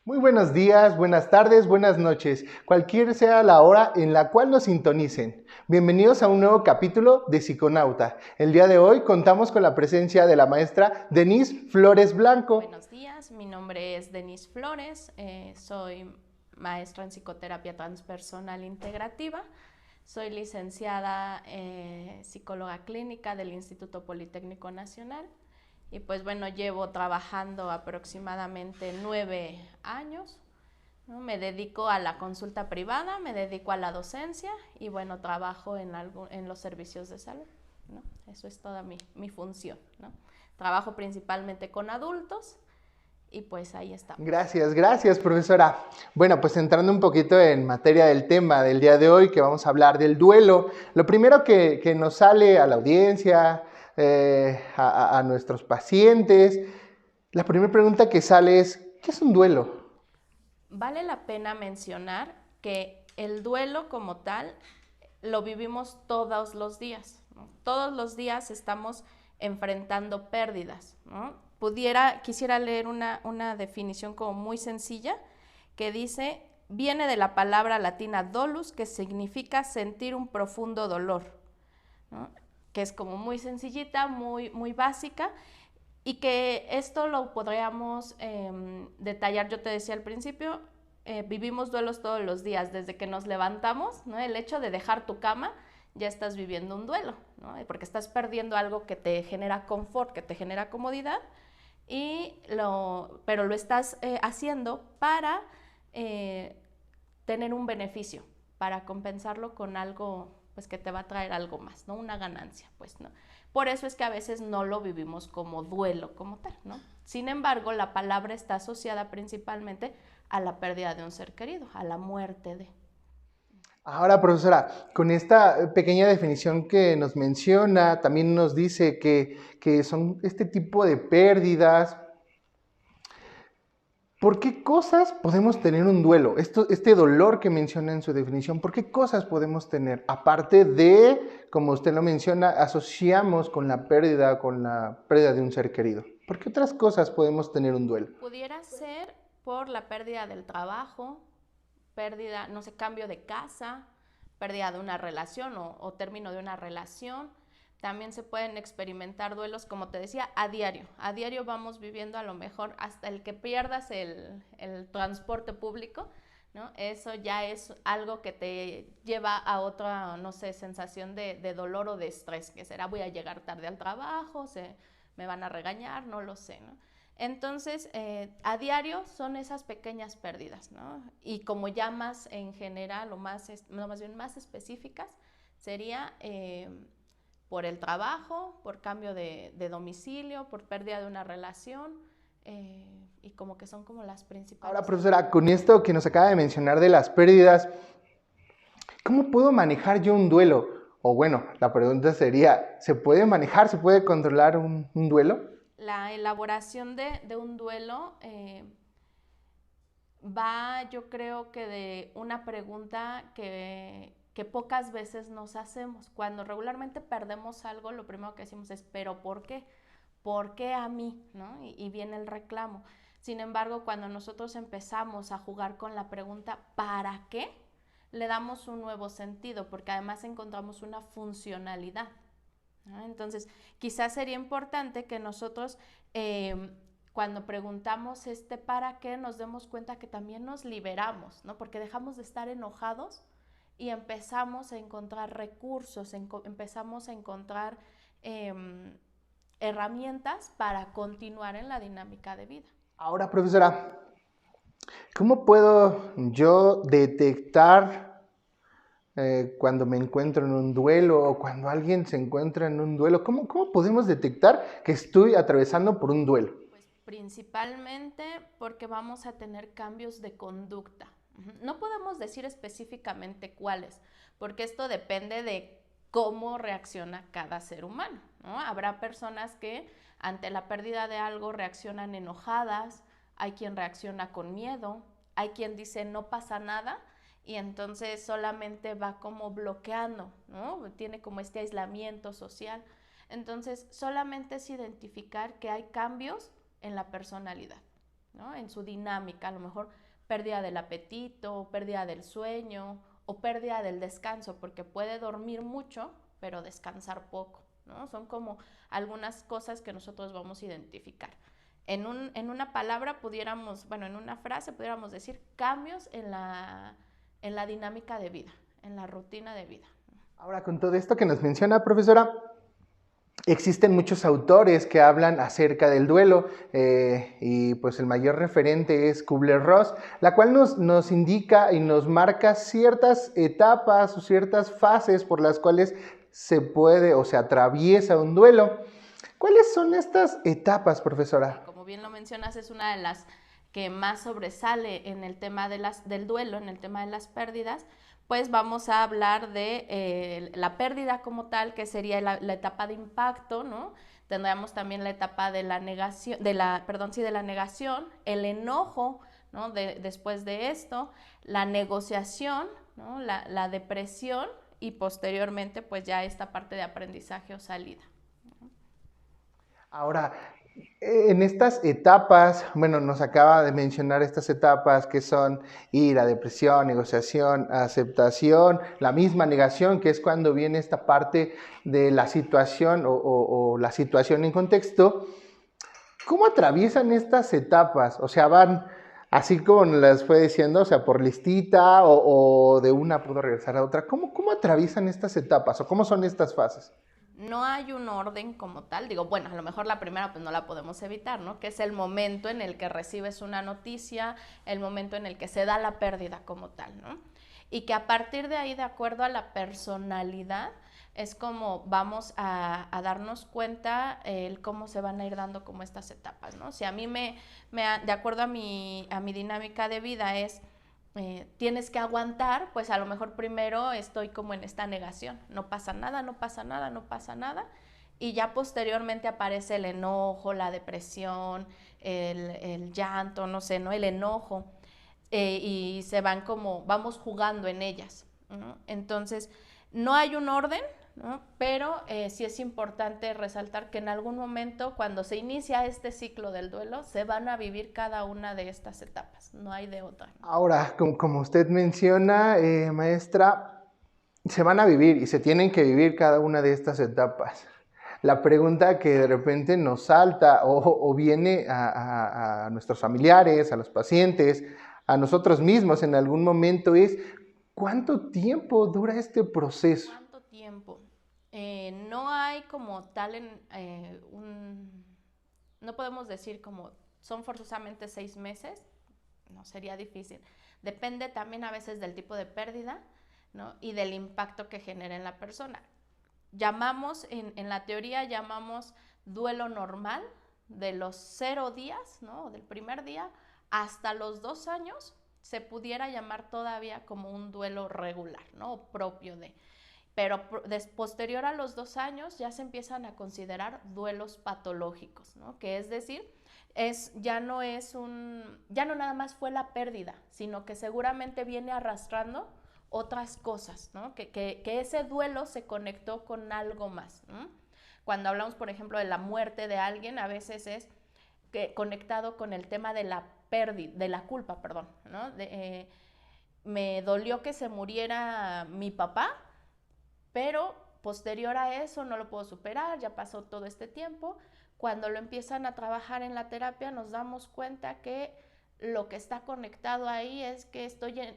Muy buenos días, buenas tardes, buenas noches, cualquier sea la hora en la cual nos sintonicen. Bienvenidos a un nuevo capítulo de Psiconauta. El día de hoy contamos con la presencia de la maestra Denise Flores Blanco. Buenos días, mi nombre es Denise Flores, soy maestra en psicoterapia transpersonal integrativa, soy licenciada psicóloga clínica del Instituto Politécnico Nacional. Y pues bueno, llevo trabajando aproximadamente 9 años, ¿no? Me dedico a la consulta privada, me dedico a la docencia y bueno, trabajo en los servicios de salud, ¿no? Eso es toda mi función, ¿no? Trabajo principalmente con adultos y pues ahí estamos. Gracias, profesora. Bueno, pues entrando un poquito en materia del tema del día de hoy, que vamos a hablar del duelo. Lo primero que nos sale a la audiencia, a nuestros pacientes, la primera pregunta que sale es, ¿qué es un duelo? Vale la pena mencionar que el duelo como tal lo vivimos todos los días, ¿no? Todos los días estamos enfrentando pérdidas, ¿no? Quisiera leer una definición como muy sencilla que dice, viene de la palabra latina dolus, que significa sentir un profundo dolor, ¿no? Que es como muy sencillita, muy básica, y que esto lo podríamos detallar. Yo te decía al principio, vivimos duelos todos los días, desde que nos levantamos, ¿no? El hecho de dejar tu cama, ya estás viviendo un duelo, ¿no? Porque estás perdiendo algo que te genera confort, que te genera comodidad, pero lo estás haciendo para tener un beneficio, para compensarlo con algo pues que te va a traer algo más, ¿no? Una ganancia, pues, ¿no? Por eso es que a veces no lo vivimos como duelo como tal, ¿no? Sin embargo, la palabra está asociada principalmente a la pérdida de un ser querido, a la muerte de. Ahora, profesora, con esta pequeña definición que nos menciona, también nos dice que son este tipo de pérdidas. ¿Por qué cosas podemos tener un duelo? Este dolor que menciona en su definición, ¿por qué cosas podemos tener? Aparte de, como usted lo menciona, asociamos con la pérdida de un ser querido. ¿Por qué otras cosas podemos tener un duelo? Pudiera ser por la pérdida del trabajo, pérdida, no sé, cambio de casa, pérdida de una relación o término de una relación. También se pueden experimentar duelos, como te decía, a diario. A diario vamos viviendo a lo mejor hasta el que pierdas el transporte público, ¿no? Eso ya es algo que te lleva a otra, no sé, sensación de dolor o de estrés, que será voy a llegar tarde al trabajo, me van a regañar, no lo sé, ¿no? Entonces, a diario son esas pequeñas pérdidas, ¿no? Y como ya más en general o más bien más específicas, sería por el trabajo, por cambio de domicilio, por pérdida de una relación, y como que son como las principales. Ahora, profesora, con esto que nos acaba de mencionar de las pérdidas, ¿cómo puedo manejar yo un duelo? O bueno, la pregunta sería, ¿se puede manejar, se puede controlar un duelo? La elaboración de un duelo va, yo creo que de una pregunta que pocas veces nos hacemos. Cuando regularmente perdemos algo, lo primero que decimos es, ¿pero por qué? ¿Por qué a mí? ¿No? Y viene el reclamo. Sin embargo, cuando nosotros empezamos a jugar con la pregunta ¿para qué?, le damos un nuevo sentido, porque además encontramos una funcionalidad, ¿no? Entonces, quizás sería importante que nosotros, cuando preguntamos para qué, nos demos cuenta que también nos liberamos, ¿no? Porque dejamos de estar enojados y empezamos a encontrar recursos, empezamos a encontrar herramientas para continuar en la dinámica de vida. Ahora, profesora, ¿cómo puedo yo detectar cuando me encuentro en un duelo o cuando alguien se encuentra en un duelo? ¿Cómo podemos detectar que estoy atravesando por un duelo? Pues principalmente porque vamos a tener cambios de conducta. No podemos decir específicamente cuáles, porque esto depende de cómo reacciona cada ser humano, ¿no? Habrá personas que ante la pérdida de algo reaccionan enojadas, hay quien reacciona con miedo, hay quien dice no pasa nada y entonces solamente va como bloqueando, ¿no? Tiene como este aislamiento social. Entonces solamente es identificar que hay cambios en la personalidad, ¿no? En su dinámica, a lo mejor pérdida del apetito, pérdida del sueño o pérdida del descanso, porque puede dormir mucho, pero descansar poco, ¿no? Son como algunas cosas que nosotros vamos a identificar. En una palabra pudiéramos, bueno, en una frase pudiéramos decir cambios en la dinámica de vida, en la rutina de vida. Ahora, con todo esto que nos menciona, profesora, existen muchos autores que hablan acerca del duelo y pues el mayor referente es Kübler-Ross, la cual nos indica y nos marca ciertas etapas o ciertas fases por las cuales se puede o se atraviesa un duelo. ¿Cuáles son estas etapas, profesora? Como bien lo mencionas, es una de las que más sobresale en el tema del duelo, en el tema de las pérdidas. Pues vamos a hablar de la pérdida como tal, que sería la etapa de impacto, ¿no? Tendríamos también la etapa de la negación, de la negación, el enojo, ¿no? Después de esto, la negociación, ¿no? La depresión y posteriormente pues ya esta parte de aprendizaje o salida. Ahora, en estas etapas, bueno, nos acaba de mencionar estas etapas que son ira, depresión, negociación, aceptación, la misma negación, que es cuando viene esta parte de la situación o la situación en contexto. ¿Cómo atraviesan estas etapas? O sea, van así como nos las fue diciendo, o sea, por listita o de una puedo regresar a otra. ¿Cómo atraviesan estas etapas o cómo son estas fases? No hay un orden como tal, digo, bueno, a lo mejor la primera pues no la podemos evitar, ¿no? Que es el momento en el que recibes una noticia, el momento en el que se da la pérdida como tal, ¿no? Y que a partir de ahí, de acuerdo a la personalidad, es como vamos a darnos cuenta cómo se van a ir dando como estas etapas, ¿no? Si a mí de acuerdo a mi dinámica de vida es tienes que aguantar, pues a lo mejor primero estoy como en esta negación, no pasa nada, no pasa nada, no pasa nada, y ya posteriormente aparece el enojo, la depresión, el llanto, no sé, ¿no? El enojo, y se van como, vamos jugando en ellas, ¿no? Entonces, no hay un orden, ¿no? Pero sí es importante resaltar que en algún momento, cuando se inicia este ciclo del duelo, se van a vivir cada una de estas etapas, no hay de otra. Ahora, como usted menciona, maestra, se van a vivir y se tienen que vivir cada una de estas etapas. La pregunta que de repente nos salta o viene a nuestros familiares, a los pacientes, a nosotros mismos en algún momento es, ¿cuánto tiempo dura este proceso? ¿Cuánto tiempo? No hay como tal no podemos decir como son forzosamente 6 meses, no sería difícil. Depende también a veces del tipo de pérdida, ¿no? Y del impacto que genera en la persona. Llamamos, en la teoría llamamos duelo normal de los 0 días, ¿no? Del primer día hasta los 2 años se pudiera llamar todavía como un duelo regular, ¿no? Propio de. Pero posterior a los 2 años ya se empiezan a considerar duelos patológicos, ¿no? Que es decir, ya no nada más fue la pérdida, sino que seguramente viene arrastrando otras cosas, ¿no? Que ese duelo se conectó con algo más, ¿no? Cuando hablamos, por ejemplo, de la muerte de alguien, a veces es conectado con el tema de la pérdida, de la culpa, perdón, ¿no? Me dolió que se muriera mi papá, pero posterior a eso no lo puedo superar, ya pasó todo este tiempo. Cuando lo empiezan a trabajar en la terapia nos damos cuenta que lo que está conectado ahí es que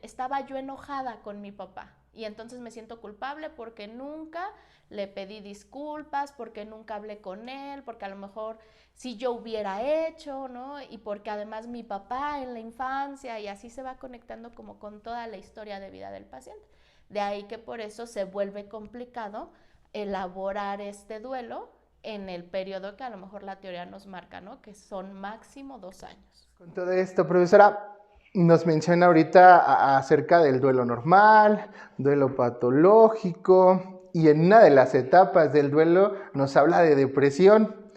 estaba yo enojada con mi papá y entonces me siento culpable porque nunca le pedí disculpas, porque nunca hablé con él, porque a lo mejor si yo hubiera hecho, ¿no? Y porque además mi papá en la infancia, y así se va conectando como con toda la historia de vida del paciente. De ahí que por eso se vuelve complicado elaborar este duelo en el periodo que a lo mejor la teoría nos marca, ¿no? Que son máximo 2 años. Con todo esto, profesora, nos menciona ahorita acerca del duelo normal, duelo patológico, y en una de las etapas del duelo nos habla de depresión.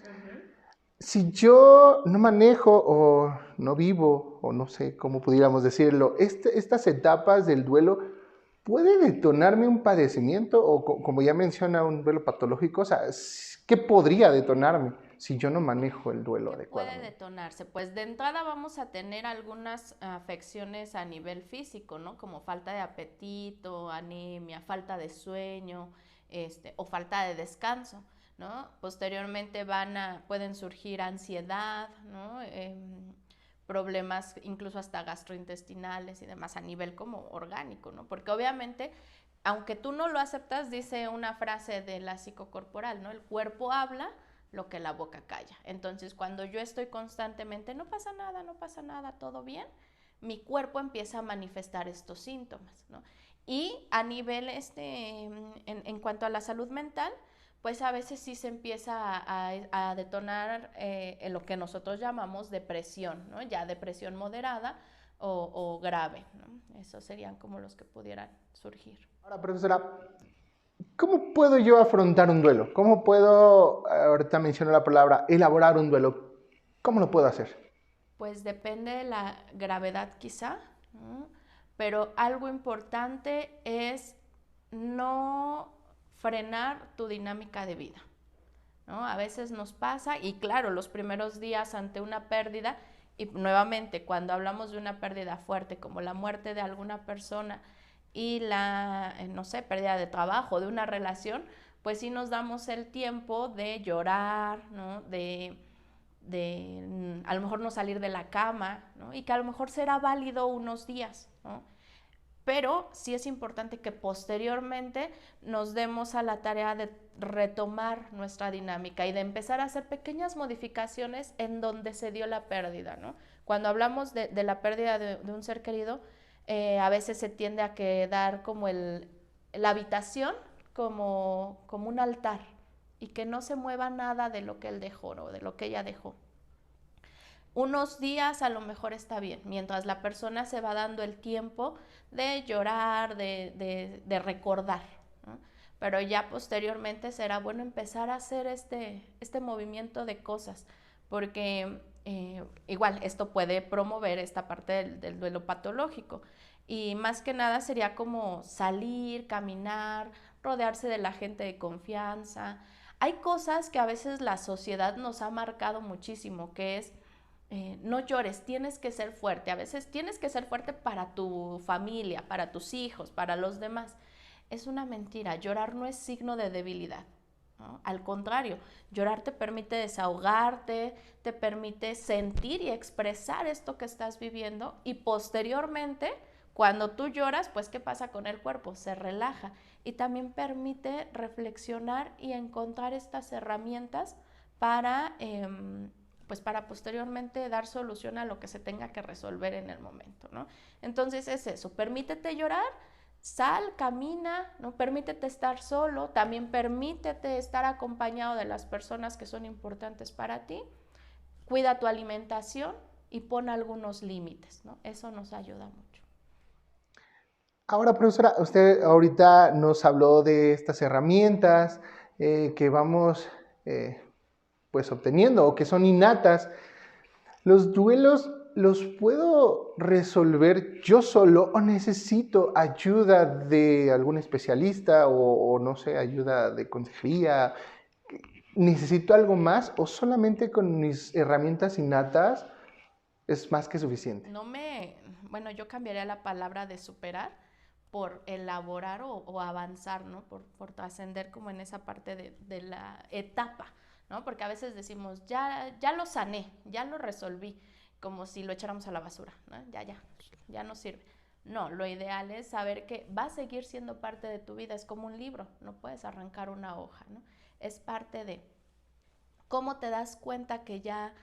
Si yo no manejo o no vivo, o no sé cómo pudiéramos decirlo, estas etapas del duelo, ¿puede detonarme un padecimiento o como ya menciona un duelo patológico? O sea, ¿qué podría detonarme si yo no manejo el duelo ¿Qué puede adecuadamente? detonarse? Pues de entrada vamos a tener algunas afecciones a nivel físico, ¿no? Como falta de apetito, anemia, falta de sueño, o falta de descanso, ¿no? Posteriormente pueden surgir ansiedad, ¿no? Problemas incluso hasta gastrointestinales y demás a nivel como orgánico, ¿no? Porque obviamente, aunque tú no lo aceptas, dice una frase de la psicocorporal, ¿no? El cuerpo habla lo que la boca calla. Entonces, cuando yo estoy constantemente, no pasa nada, todo bien, mi cuerpo empieza a manifestar estos síntomas, ¿no? Y a nivel, en cuanto a la salud mental, pues a veces sí se empieza a detonar lo que nosotros llamamos depresión, ¿no? Ya depresión moderada o grave, ¿no? Esos serían como los que pudieran surgir. Ahora, profesora, ¿cómo puedo yo afrontar un duelo? ¿Cómo puedo, ahorita menciono la palabra, elaborar un duelo? ¿Cómo lo puedo hacer? Pues depende de la gravedad quizá, ¿no? Pero algo importante es no frenar tu dinámica de vida, ¿no? A veces nos pasa, y claro, los primeros días ante una pérdida, y nuevamente cuando hablamos de una pérdida fuerte como la muerte de alguna persona y no sé, pérdida de trabajo, de una relación, pues sí nos damos el tiempo de llorar, ¿no? De a lo mejor no salir de la cama, ¿no? Y que a lo mejor será válido unos días, ¿no? Pero sí es importante que posteriormente nos demos a la tarea de retomar nuestra dinámica y de empezar a hacer pequeñas modificaciones en donde se dio la pérdida, ¿no? Cuando hablamos de la pérdida de un ser querido, a veces se tiende a quedar como la habitación como un altar y que no se mueva nada de lo que él dejó, ¿no? De lo que ella dejó. Unos días a lo mejor está bien, mientras la persona se va dando el tiempo de llorar, de recordar, ¿no? Pero ya posteriormente será bueno empezar a hacer este movimiento de cosas, porque igual esto puede promover esta parte del duelo patológico. Y más que nada sería como salir, caminar, rodearse de la gente de confianza. Hay cosas que a veces la sociedad nos ha marcado muchísimo, que es no llores, tienes que ser fuerte. A veces tienes que ser fuerte para tu familia, para tus hijos, para los demás. Es una mentira. Llorar no es signo de debilidad, ¿no? Al contrario, llorar te permite desahogarte, te permite sentir y expresar esto que estás viviendo y posteriormente, cuando tú lloras, pues ¿qué pasa con el cuerpo? Se relaja y también permite reflexionar y encontrar estas herramientas para pues para posteriormente dar solución a lo que se tenga que resolver en el momento, ¿no? Entonces es eso, permítete llorar, sal, camina, ¿no? Permítete estar solo, también permítete estar acompañado de las personas que son importantes para ti, cuida tu alimentación y pon algunos límites, ¿no? Eso nos ayuda mucho. Ahora, profesora, usted ahorita nos habló de estas herramientas que vamos pues obteniendo o que son innatas. ¿Los duelos los puedo resolver yo solo o necesito ayuda de algún especialista o no sé, ayuda de consejería? ¿Necesito algo más o solamente con mis herramientas innatas es más que suficiente? Bueno, yo cambiaría la palabra de superar por elaborar o avanzar, ¿no? Por trascender como en esa parte de la etapa, ¿no? Porque a veces decimos, ya lo sané, ya lo resolví, como si lo echáramos a la basura, ¿no? Ya no sirve. No, lo ideal es saber que va a seguir siendo parte de tu vida, es como un libro, no puedes arrancar una hoja, ¿no? Es parte de cómo te das cuenta que ya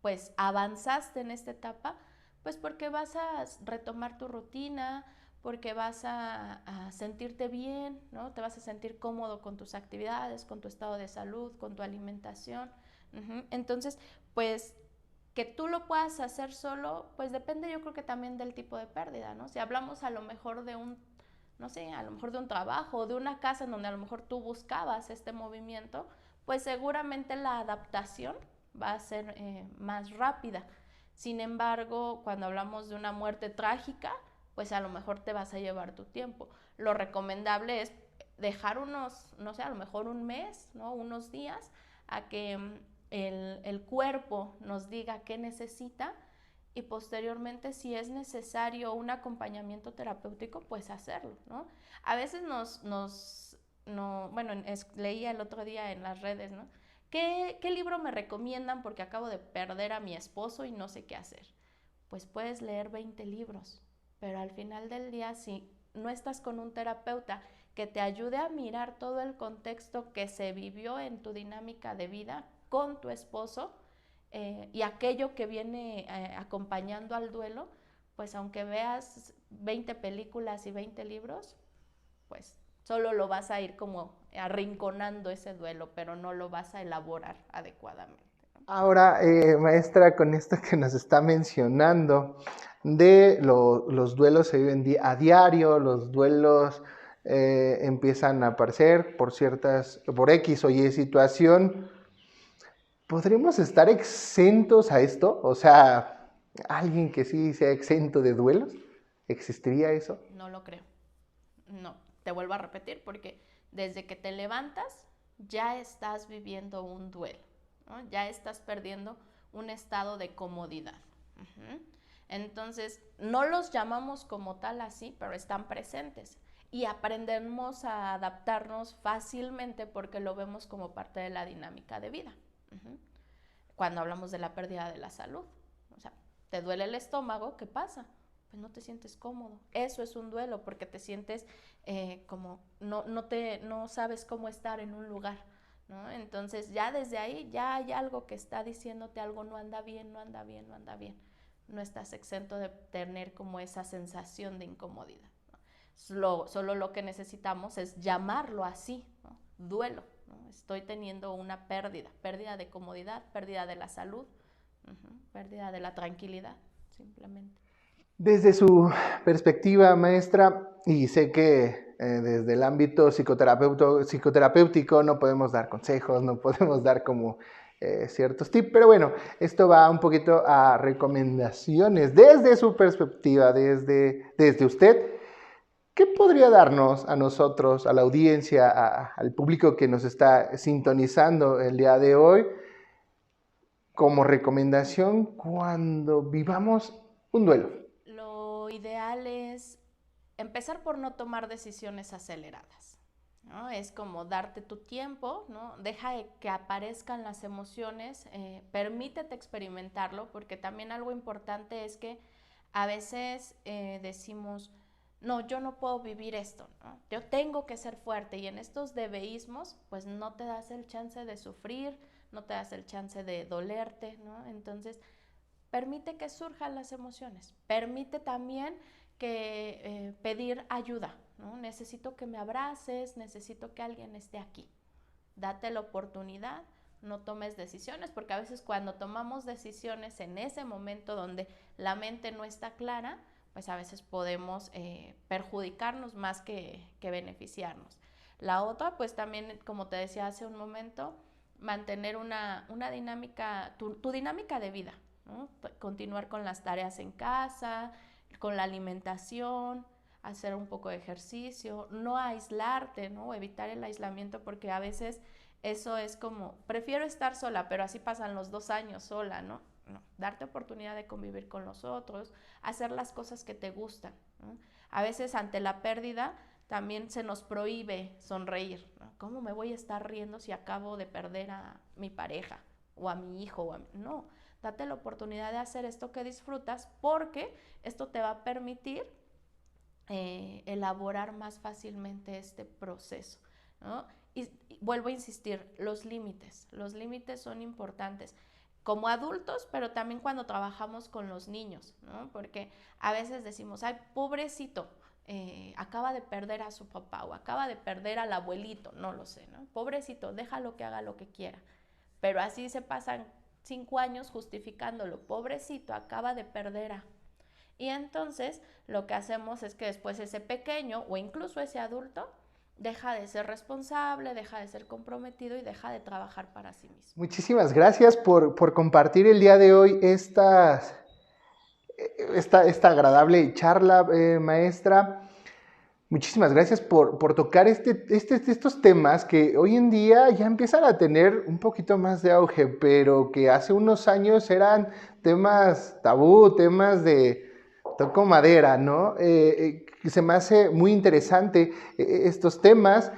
pues avanzaste en esta etapa, pues porque vas a retomar tu rutina, porque vas a sentirte bien, ¿no? Te vas a sentir cómodo con tus actividades, con tu estado de salud, con tu alimentación. Entonces, pues que tú lo puedas hacer solo, pues depende yo creo que también del tipo de pérdida, ¿no? Si hablamos a lo mejor no sé, a lo mejor de un trabajo o de una casa en donde a lo mejor tú buscabas este movimiento, pues seguramente la adaptación va a ser más rápida. Sin embargo, cuando hablamos de una muerte trágica, pues a lo mejor te vas a llevar tu tiempo. Lo recomendable es dejar unos, no sé, a lo mejor un mes, ¿no? Unos días, a que el cuerpo nos diga qué necesita y posteriormente, si es necesario un acompañamiento terapéutico, pues hacerlo, ¿no? A veces leía el otro día en las redes, ¿no? ¿Qué libro me recomiendan porque acabo de perder a mi esposo y no sé qué hacer? Pues puedes leer 20 libros, pero al final del día, si no estás con un terapeuta que te ayude a mirar todo el contexto que se vivió en tu dinámica de vida con tu esposo y aquello que viene acompañando al duelo, pues aunque veas 20 películas y 20 libros, pues solo lo vas a ir como arrinconando ese duelo, pero no lo vas a elaborar adecuadamente. Ahora, maestra, con esto que nos está mencionando, los duelos se viven a diario, los duelos empiezan a aparecer por X o Y situación. ¿Podremos estar exentos a esto? O sea, alguien que sí sea exento de duelos, ¿existiría eso? No lo creo. No, te vuelvo a repetir porque desde que te levantas ya estás viviendo un duelo, ¿no? Ya estás perdiendo un estado de comodidad. Entonces, no los llamamos como tal así, pero están presentes y aprendemos a adaptarnos fácilmente porque lo vemos como parte de la dinámica de vida. Cuando hablamos de la pérdida de la salud, o sea, te duele el estómago, ¿qué pasa? Pues no te sientes cómodo. Eso es un duelo porque te sientes como no sabes cómo estar en un lugar, ¿no? Entonces ya desde ahí ya hay algo que está diciéndote algo no anda bien, no anda bien, no anda bien. No estás exento de tener como esa sensación de incomodidad, ¿no? Solo lo que necesitamos es llamarlo así, ¿no? Duelo, ¿no? Estoy teniendo una pérdida de comodidad, pérdida de la salud, pérdida de la tranquilidad, simplemente. Desde su perspectiva, maestra, y sé que desde el ámbito psicoterapéutico no podemos dar consejos, no podemos dar como ciertos tips, pero bueno, esto va un poquito a recomendaciones desde su perspectiva, desde usted. ¿Qué podría darnos a nosotros, a la audiencia, al público que nos está sintonizando el día de hoy, como recomendación cuando vivamos un duelo? Lo ideal es empezar por no tomar decisiones aceleradas, ¿no? Es como darte tu tiempo, ¿no? Deja que aparezcan las emociones, permítete experimentarlo, porque también algo importante es que a veces decimos, no, yo no puedo vivir esto, ¿no? Yo tengo que ser fuerte, y en estos debeísmos, pues no te das el chance de sufrir, no te das el chance de dolerte, ¿no? Entonces, permite que surjan las emociones, permite también que pedir ayuda, ¿no? Necesito que me abraces, necesito que alguien esté aquí. Date la oportunidad, no tomes decisiones, porque a veces cuando tomamos decisiones en ese momento donde la mente no está clara, pues a veces podemos perjudicarnos más que beneficiarnos. La otra, pues también, como te decía hace un momento, mantener una dinámica, tu dinámica de vida, ¿no? Continuar con las tareas en casa, con la alimentación, hacer un poco de ejercicio, no aislarte, ¿no? Evitar el aislamiento, porque a veces eso es como, prefiero estar sola, pero así pasan los 2 años sola, ¿no? No, darte oportunidad de convivir con los otros, hacer las cosas que te gustan, ¿no? A veces ante la pérdida también se nos prohíbe sonreír, ¿no? ¿Cómo me voy a estar riendo si acabo de perder a mi pareja o a mi hijo? No, date la oportunidad de hacer esto que disfrutas, porque esto te va a permitir elaborar más fácilmente este proceso, ¿no? Y vuelvo a insistir, los límites son importantes como adultos, pero también cuando trabajamos con los niños, ¿no? Porque a veces decimos, ay, pobrecito, acaba de perder a su papá o acaba de perder al abuelito, no lo sé, ¿no? Pobrecito, déjalo que haga lo que quiera. Pero así se pasan 5 años justificándolo, pobrecito, acaba de perder a... Y entonces lo que hacemos es que después ese pequeño o incluso ese adulto deja de ser responsable, deja de ser comprometido y deja de trabajar para sí mismo. Muchísimas gracias por compartir el día de hoy esta agradable charla, maestra. Muchísimas gracias por tocar estos temas que hoy en día ya empiezan a tener un poquito más de auge, pero que hace unos años eran temas tabú, temas de toco madera, ¿no? Se me hace muy interesante estos temas.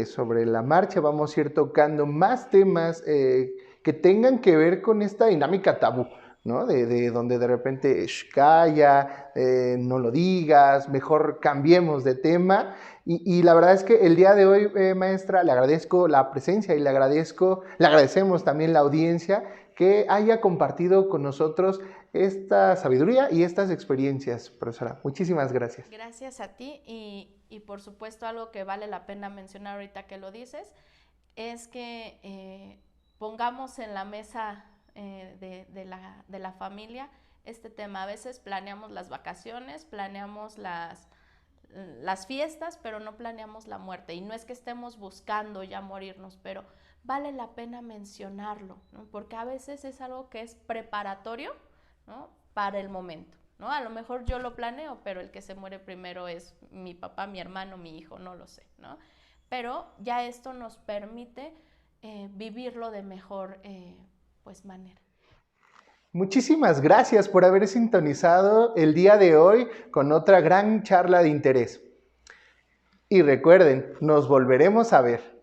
Sobre la marcha vamos a ir tocando más temas que tengan que ver con esta dinámica tabú, ¿no? De donde de repente, calla, no lo digas, mejor cambiemos de tema. Y la verdad es que el día de hoy, maestra, le agradezco la presencia y le agradecemos también la audiencia que haya compartido con nosotros esta sabiduría y estas experiencias, profesora. Muchísimas gracias. Gracias a ti y por supuesto algo que vale la pena mencionar ahorita que lo dices es que pongamos en la mesa de la familia este tema. A veces planeamos las vacaciones, planeamos las fiestas, pero no planeamos la muerte. Y no es que estemos buscando ya morirnos, pero vale la pena mencionarlo, ¿no? Porque a veces es algo que es preparatorio, ¿no? Para el momento, ¿no? A lo mejor yo lo planeo, pero el que se muere primero es mi papá, mi hermano, mi hijo, no lo sé, ¿no? Pero ya esto nos permite vivirlo de mejor pues manera. Muchísimas gracias por haber sintonizado el día de hoy con otra gran charla de interés. Y recuerden, nos volveremos a ver.